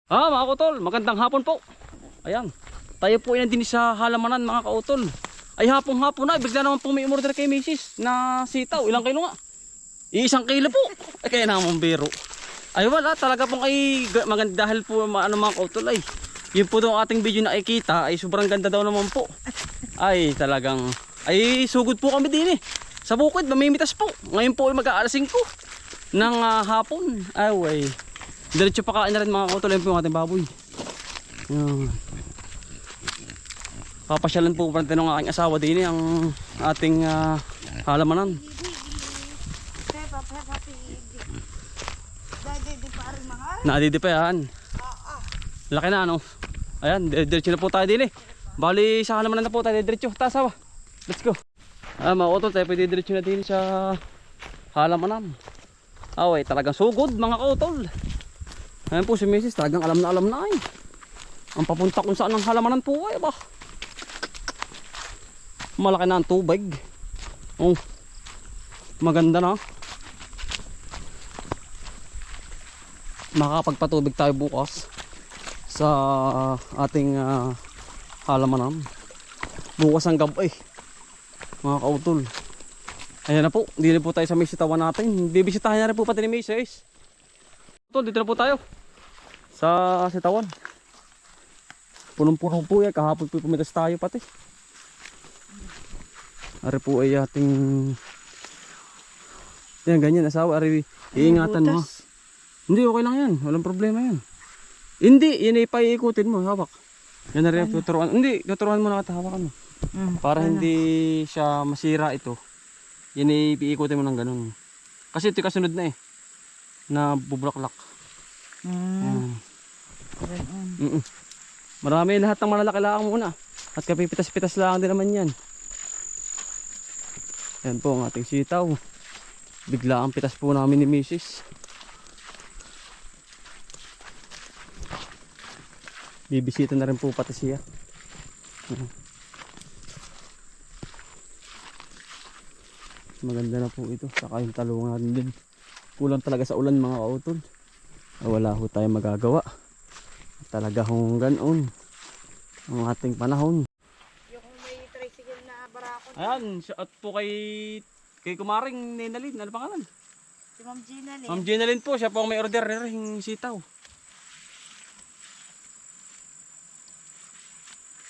Mga kautol, magandang hapon po. Ayan, tayo po ay nandun sa halamanan mga kautol. Ay hapong-hapon na, bigla naman pong may umorder kay Mrs. na sitaw. Ilang kilo nga? 1 kilo po. Ay kaya naman biro. Ay wala, talaga pong ay maganda dahil po mga kautol ay. Yun po daw ating video na nakikita ay sobrang ganda daw naman po. Ay talagang, ay sugod po kami din eh. Sa bukid, mamimitas po. Ngayon po ay mag-aalas 5 ng hapon. Ay, diretso pa kain na rin mga kautol. Ayun po yung ating baboy. Yan. Papasyalan po pa ng aking asawa din ang ating halamanan. Naadidi pa yan. Laki na ano. Ayan, diretso na po tayo din eh. Bali sa halamanan na po tayo diretso. Tasawa. Let's go. Mga kautol, tayo pwede diretso na din sa halamanan. Away, talagang sugod mga kautol. Ayan po si Mrs. talagang alam na ay. Ang papunta kung saan ang halamanan po ay ba. Malaki na ang tubig. Oh, maganda na. Makakapagpatubig tayo bukas sa ating halamanan. Bukas ang gabay mga kautol. Ayan na po, dito po tayo sa may sitawan natin. Bibisitahin na rin po pati ni Mrs. Dito na po tayo sa sitawan. Punong-puno po yan. Kahapon po pumitas tayo pati. Ari po ay ating yan, ganyan asawa. Ari, iingatan mo. Hindi, okay lang yan. Walang problema yan. Hindi, yan ay paiikutin mo. Hawak. Yan na rin tuturuan. Hindi, tuturuan mo na katahawakan mo. Para hindi siya masira ito. Yan ay iikutin mo ng ganun. Kasi ito kasunod na eh. Na bubulaklak. Marami lahat ng malalaki lang muna. At kapipitas-pitas lang din naman yan. Yan po ang ating sitaw. Bigla ang pitas po namin ni Mrs. Bibisita na rin po pati siya. Maganda na po ito. Saka yung talungan din. Kulang talaga sa ulan mga kautol. Wala ho tayong magagawa. Talaga hong ganoon ang ating panahon. Yung may tricycle na barako. Ayan, shout po kay Kumaring Nenalyn. Ano pangalan? Si Ma'am Ginalyn. Ma'am Ginalyn po, siya po ang may order ng sitaw.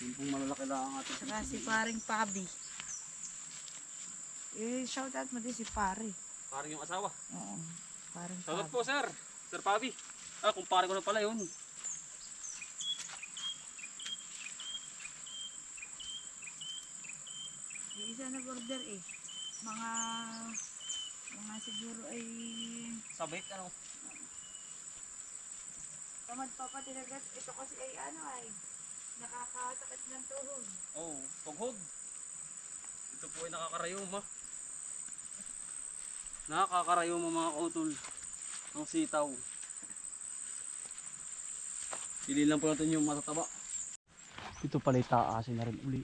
Yung pong malalaki lang ang ating Saka si paring Pabi. Shout out mo din si pare. Parang yung asawa. Oo. Paring Shout out Pabi. po sir. Sir Pabi. Kumpare ko na pala yun. Yung isa na order eh. Mga siguro ay Sabik ano? tamad pa pati nagat. Ito kasi ay nakakasakit ng tuhod. Oh, tughod. Ito po ay nakakarayoma. Nakakarayoma mga kautol. Ang sitaw. Pili lang po natin yung matataba. Ito pala itaasin na rin uli.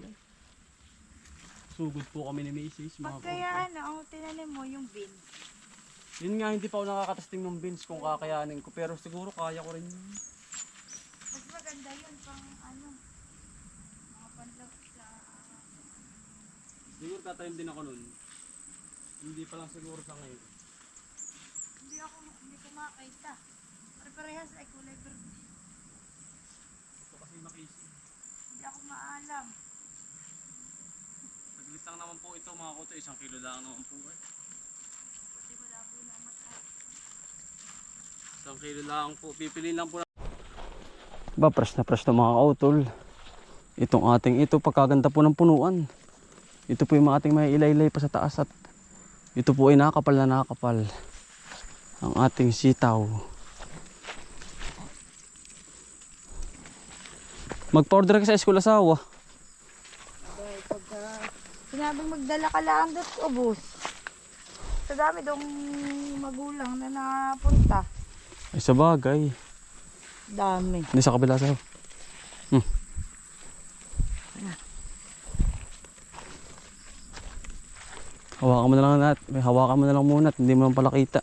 Sugod po kami ni Mrs. Pag kaya ang tinanim mo yung beans. Yun nga, hindi pa ako nakakatesting ng beans kung kakayanin ko. Pero siguro kaya ko rin yun. Mas maganda yun pang mga panlap sa... Siguro tatanim din ako nun. Hindi pa lang siguro sa ngayon. Hindi ko makita. Pare-parehas ay kulay verde. Ito kasi makisi. Hindi ako maalam. Naglis lang naman po ito mga kuto. 1 kilo lang naman po eh. Kasi wala po na mata. 1 kilo lang po. Pipiliin lang po na. Fresh na mga kautol. Itong ating ito, pagkaganda po ng punuan. Ito po yung ating may ilaylay pa sa taas at ito po ay nakakapal na nakakapal. Ang ating sitaw. Mag-order ka sa school asawa. Abay, pagka sinabing magdala ka lang doon, ubos. Sa dami dong magulang na napunta. Ay sa bagay. Dami. Hindi sa kabila sa'yo. Hawakan mo na lang natin. Hawakan mo na lang muna at hindi mo lang pala kita.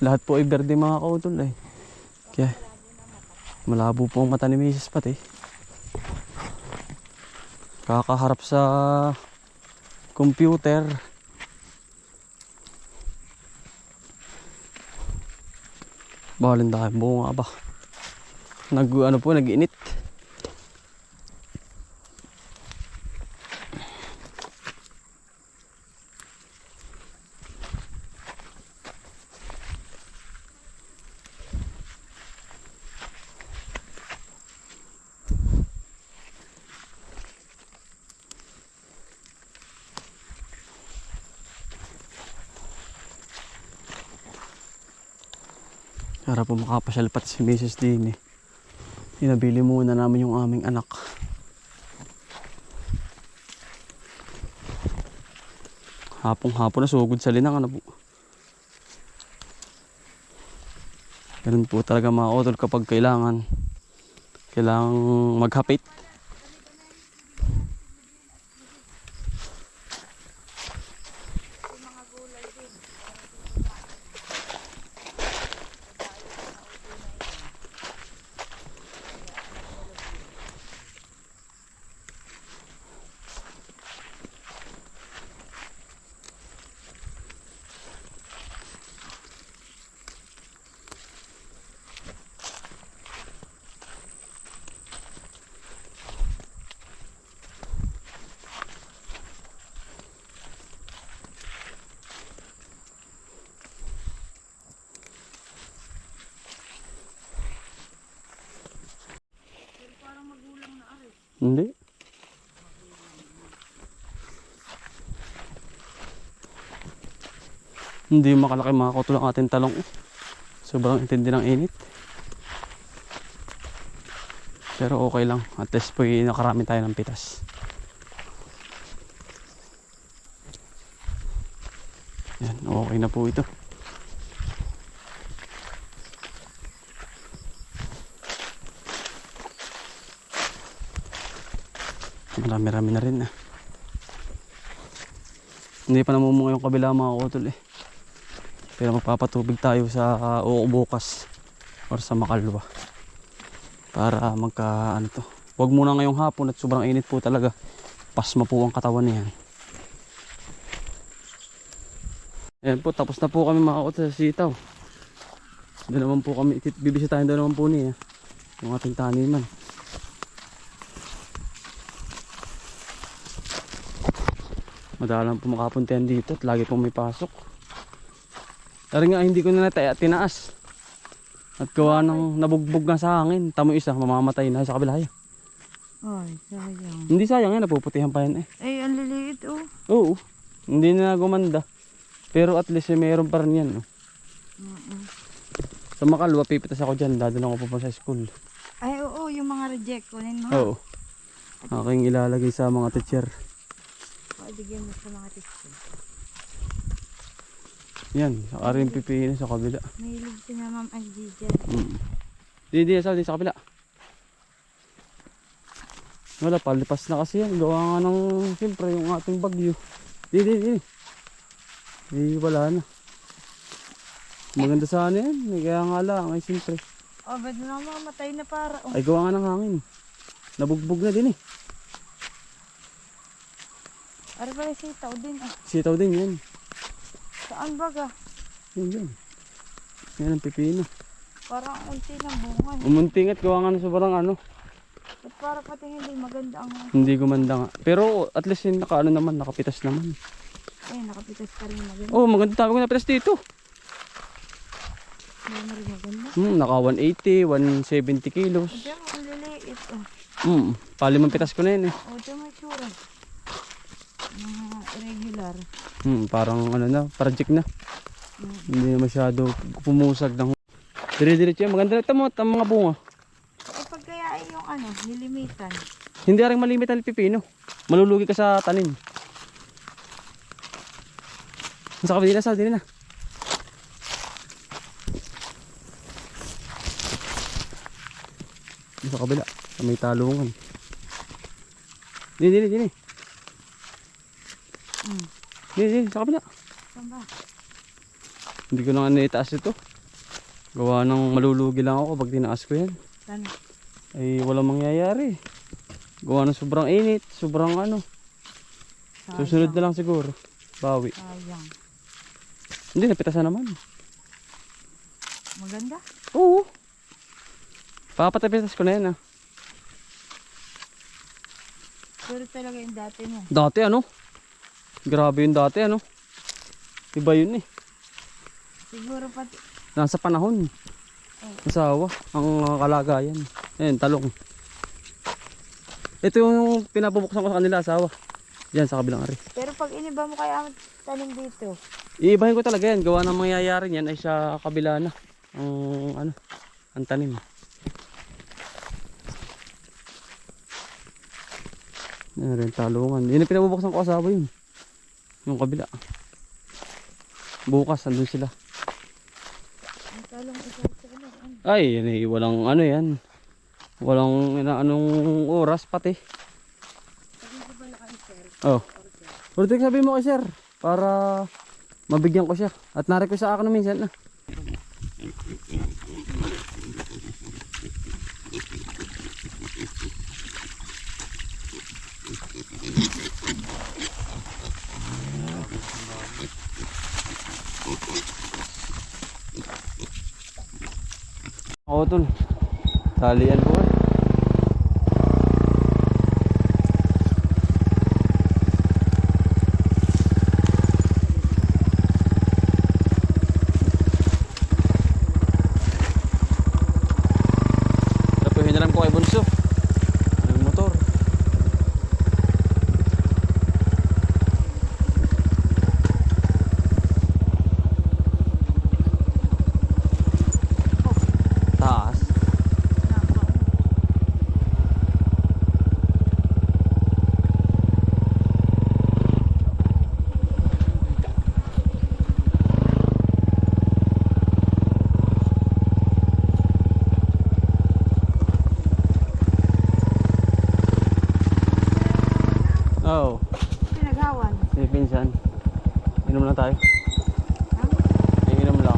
Lahat po ay berde mga kautol eh. Kaya Malabo po ang mata ni Mrs. pati. Kakaharap sa computer. Balin tayo bunga ba? Nag-init. Para po makapasyal pati si Mrs. din eh. Inabili muna namin yung aming anak. Hapong-hapon na sugod sa linang ano po. Ganun po talaga mga utol kapag kailangan maghapit. Hindi. Hindi makalaki mga kautol ang ating talong. Sobrang intindi ng init. Pero okay lang. At least po nakarami tayo ng pitas. Yan, okay na po ito. Marami-rami na rin ah. Hindi pa namumunga yung kabila mga kautol eh. Pero magpapatubig tayo sa bukas or sa Makalwa para ano to. Huwag muna ngayong hapon at sobrang init po talaga. Pasma po ang katawan niyan. Ayan po, tapos na po kami mga kautol sa sitaw. Doon naman po kami, bibisitahin doon naman po niya yung ating taniman. Madalang po makapuntahan dito at lagi pong may pasok. Tari nga hindi ko na tinaas. At gawa ng nabugbog nga sa hangin. Tamo isa, mamamatay na sa kabila. Ay, sayang. Hindi sayang yan, napuputihan pa yan eh. Ay, ang liliit oh. Oo, hindi na gumanda. Pero at least meron pa rin yan. Oh. Sa Makalwa, pipitas ako dyan. Dadala ko pa sa school. Ay, oo, yung mga reject ko nin mo. Oo. Aking ilalagay sa mga teacher. Bigyan mo sa mga teacher. Yan, sa rin pipiin sa kabila. Mahilig si na Ma'am Angie dyan. Di sa kabila. Wala, palipas na kasi yan. Gawa nga ng, siyempre, yung ating bagyo. Di. Wala na. Maganda sana yan. Kaya nga lang, ay siyempre. Oh, ba't na mamatay na para? Oh. Ay gawa nga ng hangin. Nabugbog na din eh. Ano ba yung sitaw din ah? Sitaw din yan. Saan baga? Yan. Yan ang pipino. Parang unti ng bunga. Umuntingat gawa nga ng sobrang ano. At para pati hindi maganda ang... Hindi gumanda nga. Pero at least yung nakapitas naman. Eh, nakapitas pa rin maganda. Oh, maganda tayo na pitas dito. Hindi na rin maganda. Naka 180, 170 kilos. Diyan, ang liliit oh. Palimang pitas ko na yun eh. Oh, diyan may tsura. Irregular. Parang ano na, project na. Hindi na masyado pumusag ng... Dire-diretso yan. Maganda ito mo, mga bunga. Eh, pag kaya ay yung ano, nilimitan. Hindi rin malimit ang pipino. Malulugi ka sa tanim. Sa kabila na. Sa kabila. Sa may talungan. Dini. Dini, sa kabila. Saan ba? Hindi ko na nga naitaas ito. Gawa ng malulugi lang ako pag tinaas ko yan. Ano? Ay walang mangyayari. Gawa ng sobrang init, sobrang ano. Susunod na lang siguro. Bawi. Sayang. Hindi, napitasan naman. Maganda. Oo. Papatapitas ko na yan ah. Pero talaga yung dati mo. Dati ano? Grabe yung dati ano? Iba yun eh. Siguro pati. Nasa panahon. Nasawa ang kalagayan. Ayun, talong. Ito yung pinapabuksan ko sa kanila, asawa. Diyan sa kabilang ari. Pero pag iniba mo kaya ang tanim dito. Iibahin ko talaga yan. Gawa ng mangyayari niyan ay sa kabila na. Ang ano, ang tanim. Yan rin, talungan. Yun yung pinabubuksan ko asawa yun. Yung kabila. Bukas, andun sila. Ang talong isa sa ano. Ay, yan eh, walang ano yan. Walang anong oras pati. Oh. Order sabi mo kay sir para mabigyan ko siya. At na-request sa akin na minsan na. Oo tol. Talian ko eh. Hinaram ko kay Bunso. Ang motor. Taas. Oo. Pinaghawan. Si pinsan. Inom lang tayo. Ha? Inom lang.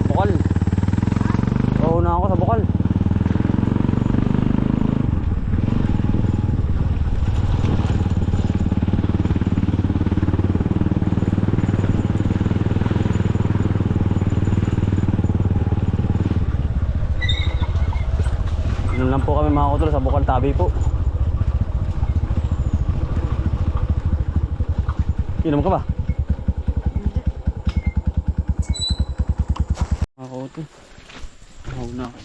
Bukal. Oo na ako sa bukal. Inom lang po kami mga kutol sa bukal tabi po. Inom ka ba? Hindi. Ako ito. Mahog na ako.